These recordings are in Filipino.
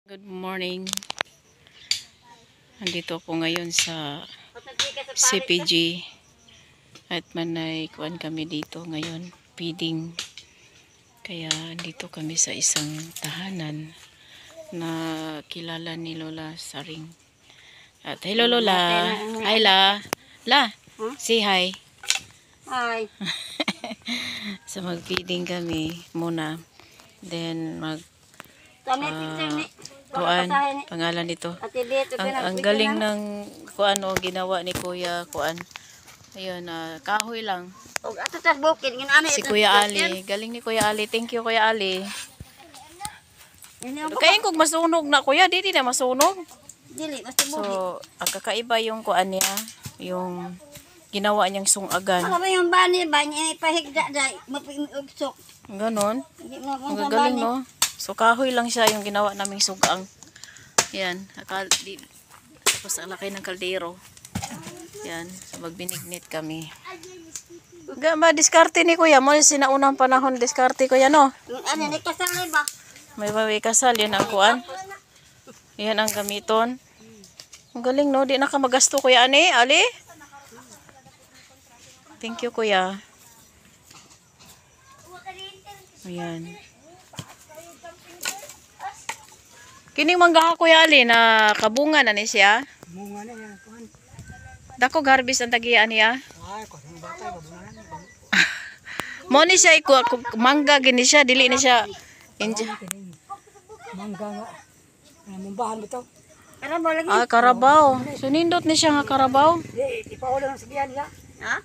Good morning. Andito ako ngayon sa CPG at manay kuan kami dito ngayon, feeding. Kaya andito kami sa isang tahanan na kilala ni Lola Saring. At hello Lola. Hi La. La, say hi. Hi. So mag-feeding kami muna. Then kuan pangalan nito. Ang galing ng kuan o ginawa ni Kuya kuan. Ayun, kahoy lang. Si Kuya Ali. Galing ni Kuya Ali. Thank you Kuya Ali. Kaya kung masunog na Kuya, di na masunog. So, kakaiba yung kuan niya, yung ginawa niyang sungagan. Ano ba yung bani ba niya ipahigda dai mapiugsok. Ganon. Ang galing no. So kahoy lang siya yung ginawa naming sugang. Yan, tapos ang laki ng kaldero. Yan, so magbinignit kami. Diskarte ni Kuya mo sinaunang panahon diskarte Kuya no. Ano ni kasal ba? May kasal yan ang kuan. Yan ang gamiton. Ang galing no, di na ka magasto Kuya ani, Ali. Thank you Kuya. Ayan. Kining manggaha Kuya Ali na kabunga na ni siya. Bunga na yan kuan. Dako harvest ang tagian niya. Ay, kuan bata babunga. Mo ni siya mangga gini siya, dili ni siya. Mangga nga. Mumbahan bitaw. Karabaw lagi. Karabaw. So nindot ni siya nga karabaw. Di ipauli lang sigyan niya. Ha?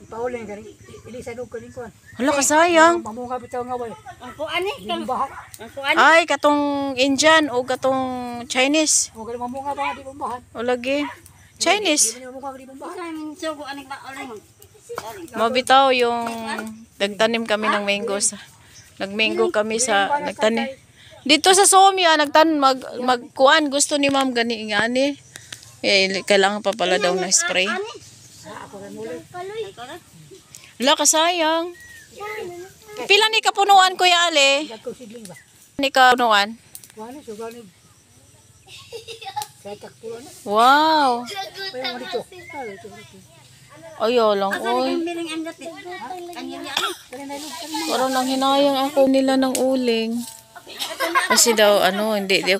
Ipauli gani. Ilisa dog kani kuan. Hala ka sayang. Mamunga bitaw nga way. Ang kuan ni mumbahan. Ang kuan. Ay katong Indian o katong Chinese. O gani mamunga ba di mumbahan. O lagi. Chinese. Di mamunga di mumbahan. Sugo ani ba oli mo. Mabitaw yung nagtanim kami ng mangoes. Nagmango kami sa nagtanim. Dito sa Somia magkuan gusto ni Ma'am gani ngani. Kailangan pa pala daw na spray. Wala ka sayang. Pila ni kapunuan Kuya Ali? Ni kapunuan? Wow. Ayo lang oy. Parang nang hinayang ako nila ng uling. Kasi daw hindi di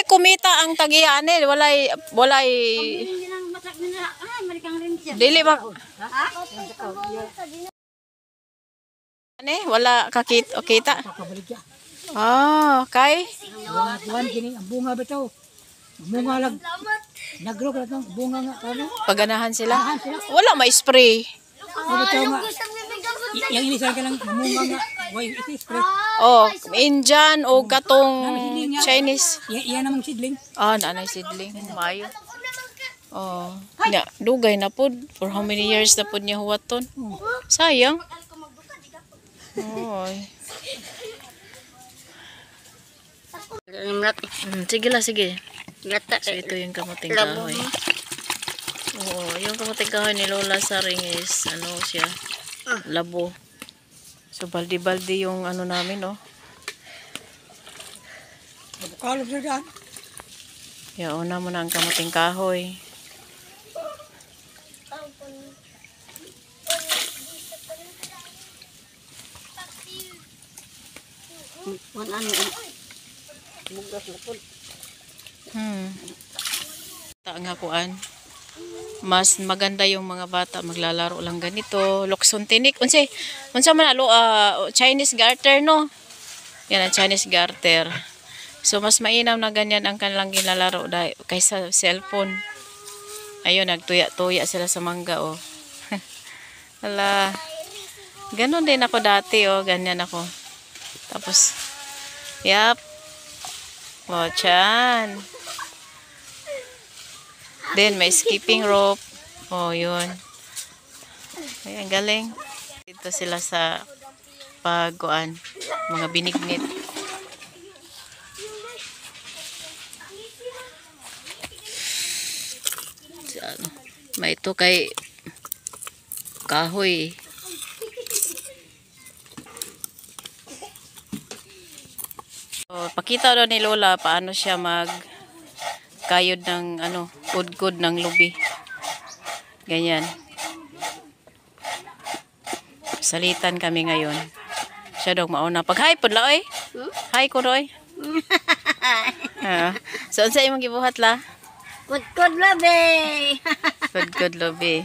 kumita ang tagiane, walay dili ba wala kita. Kay Kuan kini ang bunga bitaw. Bunga lag. Nagro ka tong bunga nga kano. paganahan sila. Wala may spray. Bitaw nga. Yang ini sa lang bunga nga. Way ito spray. Indian o katong Chinese. Iya namang sidling. Nanay sidling. Mayo. Dugay na pod. For how many years na pod niya huwaton? Sayang. Sige lang, sige. So ito yung kamuting kahoy. Yung kamuting kahoy ni Lola Saring is siya, labo. So baldi-baldi yung namin Kalog na dyan. Una mo na ang kamuting kahoy. Nga kuan. Mas maganda yung mga bata maglalaro lang ganito. Lokson tinik. Unsa man Chinese garter no? Yan ang Chinese garter. So mas mainam na ganyan ang kanilang ginalaro kaysa cellphone. Ayun, nagtuya-tuya sila sa mangga Hala. Ganon din ako dati ganyan ako. Tapos tiyan. Then may skipping rope. Yun. Ayan, galing. Dito sila sa pagkuan, mga binignit. May ito kay kahoy. So, pakita daw ni Lola paano siya kayod ng udgod ng lubi. Ganyan. Salitan kami ngayon. Siya daw mauna. Pag-hi po la, oy. Hi ko, oy. So, sa imong gibuhat la? Kudkod labi. Good lubi.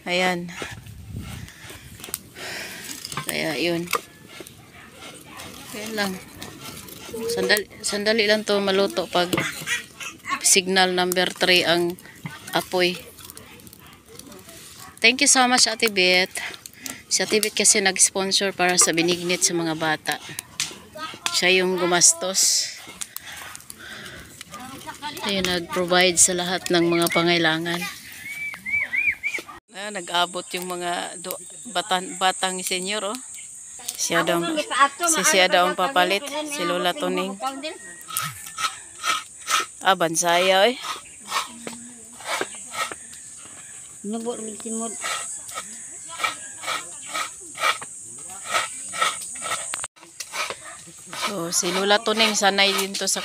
Ayan. Kaya, yun. Kaya lang. Sandali lang to maluto pag signal number 3 ang apoy. Thank you so much, Ate Bet. Si Ate Bet kasi nag-sponsor para sa binignit sa mga bata. Siya yung gumastos. Siya yung nag-provide sa lahat ng mga pangailangan. Nag-abot yung mga batang senior, oh. Siya daw ang papalit. Si Lola Tuning. Bansaya, eh. Nubot rin simod. So, si Lola Tuning sanay din to sa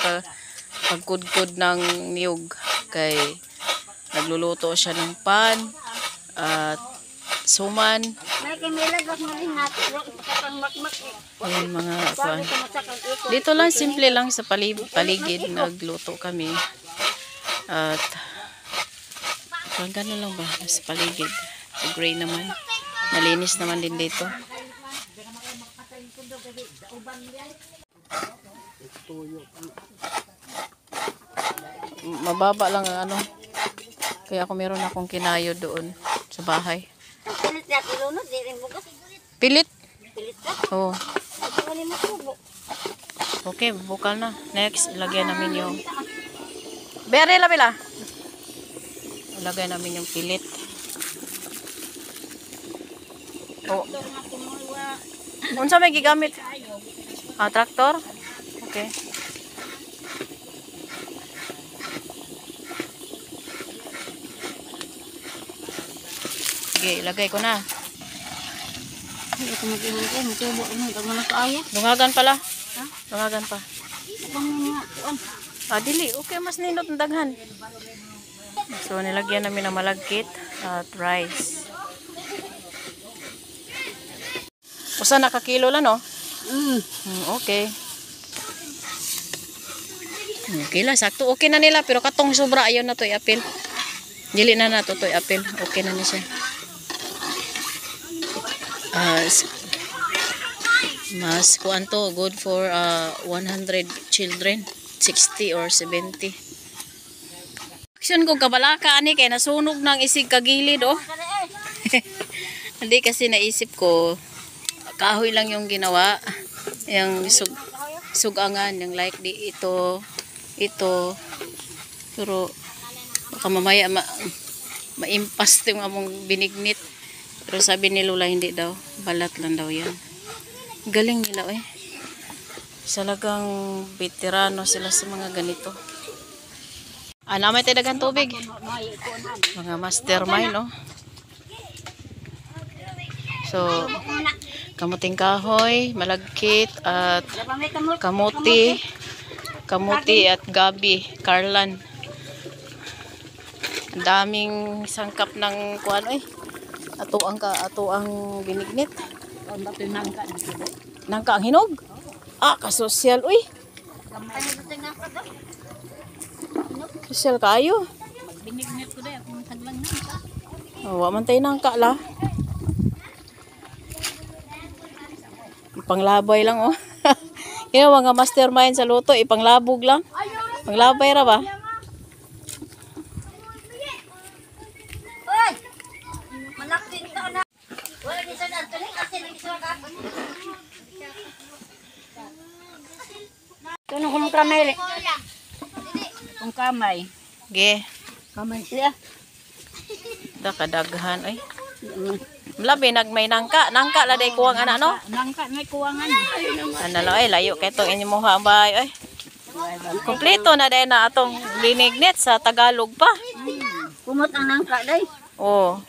pagkudkod ng niyog. Kay nagluluto siya ng pan at suman. May kimilagas na rin natin. Ipakatang makmak. Ayan mga pan. Dito lang, simple lang sa paligid nagluto kami. At gano'n lang ba sa paligid. Sa gray naman. Malinis naman din dito. Mababa lang ang kaya ako meron akong kinayo doon sa bahay. Pilit na tilunod. Di rin bukas. Pilit? Pilit ka. Oo. Ito wali matubo. Okay, bukal na. Next, ilagay namin yung bere la bila. Ilagay namin yung pilit. Oh. Unsa may gigamit? Traktor? Okay. Sige, ilagay ko na. Hindi ko mag-iwan ko. Matubo mo. Ito mo na kaawa. Dungagan pala. Dungagan pa. Ibang mga kuan. Dili. Okay, mas nindot ang daghan. So, nilagyan namin ng malagkit at rice. Usa nakakilo lang, no? Okay. Okay lang, sakto. Okay na nila, pero katong sobra, ayaw na to i-apil. Dili na to i-apil. Okay na niya siya. Mas kuan to, good for 100 children. 60 or 70. Action kong kabalaka, ani, kaya nasunog ng isig kagilid, oh. Hindi kasi naisip ko, kahoy lang yung ginawa. Yung sugangan, yung like di ito. Pero baka mamaya maimpas yung among binignit. Pero sabi ni Lola hindi daw, balat lang daw yan. Galing nila, eh. Salagang veterano sila sa mga ganito. Namay tayo dagang tubig. Mga mastermind, no? So, kamuting kahoy, malagkit, at kamuti at gabi, karlan. Ang daming sangkap ng kuan, eh. Ato ang binignit. Nangka ang hinog? Kasosyal, uy. Sosyal kayo. Binignit ko dahil. Kung taglang nangka. Wa man tayo nangka la. Panglabay lang, oh. Yung mga mastermind sa luto, ipanglabog lang. Panglabay ra ba? Uy! Malaki ito na. Wala din sa natuloy. Kasi nag-iswa ka. Ito na kung kamay. Kung kamay. Ge. Kamay siya. Kadaghan, ay. Labi may nangka la day kuwang ana, no? Nangka may kuwangan. Ano la, ay layo kay tong inyo moha bay, ay. Kompleto na day na atong binignit sa Tagalog pa. Kumot ang nangka day. Oh.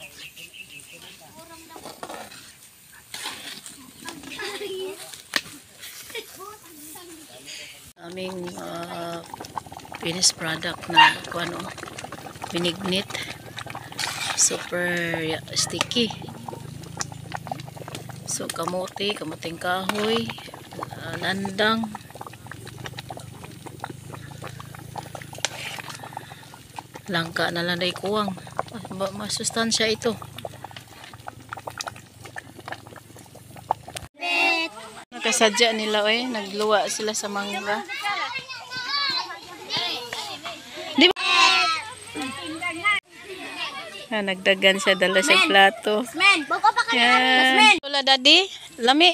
aming finished product na kung ano, binignit. Super sticky. So kamuting kahoy, landang. Langka na lang day kuwang. Masustansya ito. Nakasadya nila nagluwa sila sa mangga. Di ba? Nagdagan siya dala sa plato. Men, boko pa ka na. Yan. Lola Daddy, lami.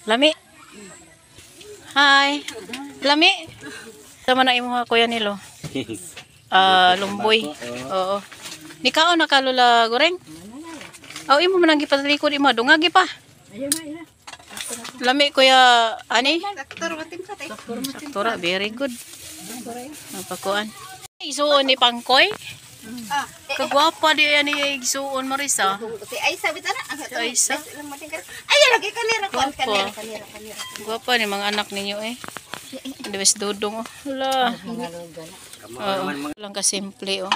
Lami. Hi. Lami. Sama na imo kuya nilo. Lumboy. Oo. Nikaon na ka Lola Goreng? Aw imo man ang gipatrikod imo, dungagi pa. Ayun na. Lami kuya ani? Saktor Saktura, very good. Napakuan. Isuon ni Pangkoy. Kagwapa di yan ni Isuon Marisa. Si Aisa bitana. Si Aisa. Ay, lagi kanira ko. Gwapo. Kanira. Gwapa ni mga anak ninyo Dewes dudong Hala. Lang ka simple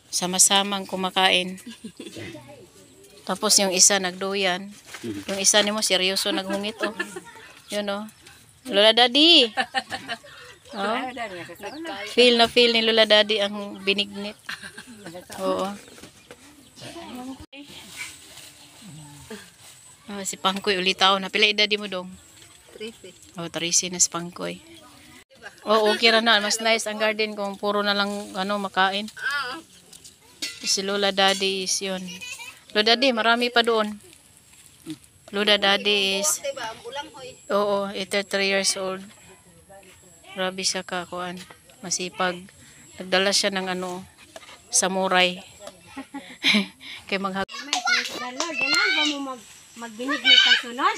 Sama-samang kumakain. Tapos yung isa nagduyan. Yung isa nimo seryoso naghungit Yun Lola Daddy. Feel ni Lola Daddy ang binignit. Oo. Si Pangkoy ulitaw na pila edad mo dong? 13. 13 na si Pangkoy. Okay ra na, mas nice ang garden kung puro na lang makain. Si Lola Daddy is yun. Lola Daddy, marami pa doon. Lola Daddy is 83 years old. Grabe siya kakuan. Masipag. Nagdala siya ng samurai. Kay maghag. Ganon ba mo magbinig ni sunod?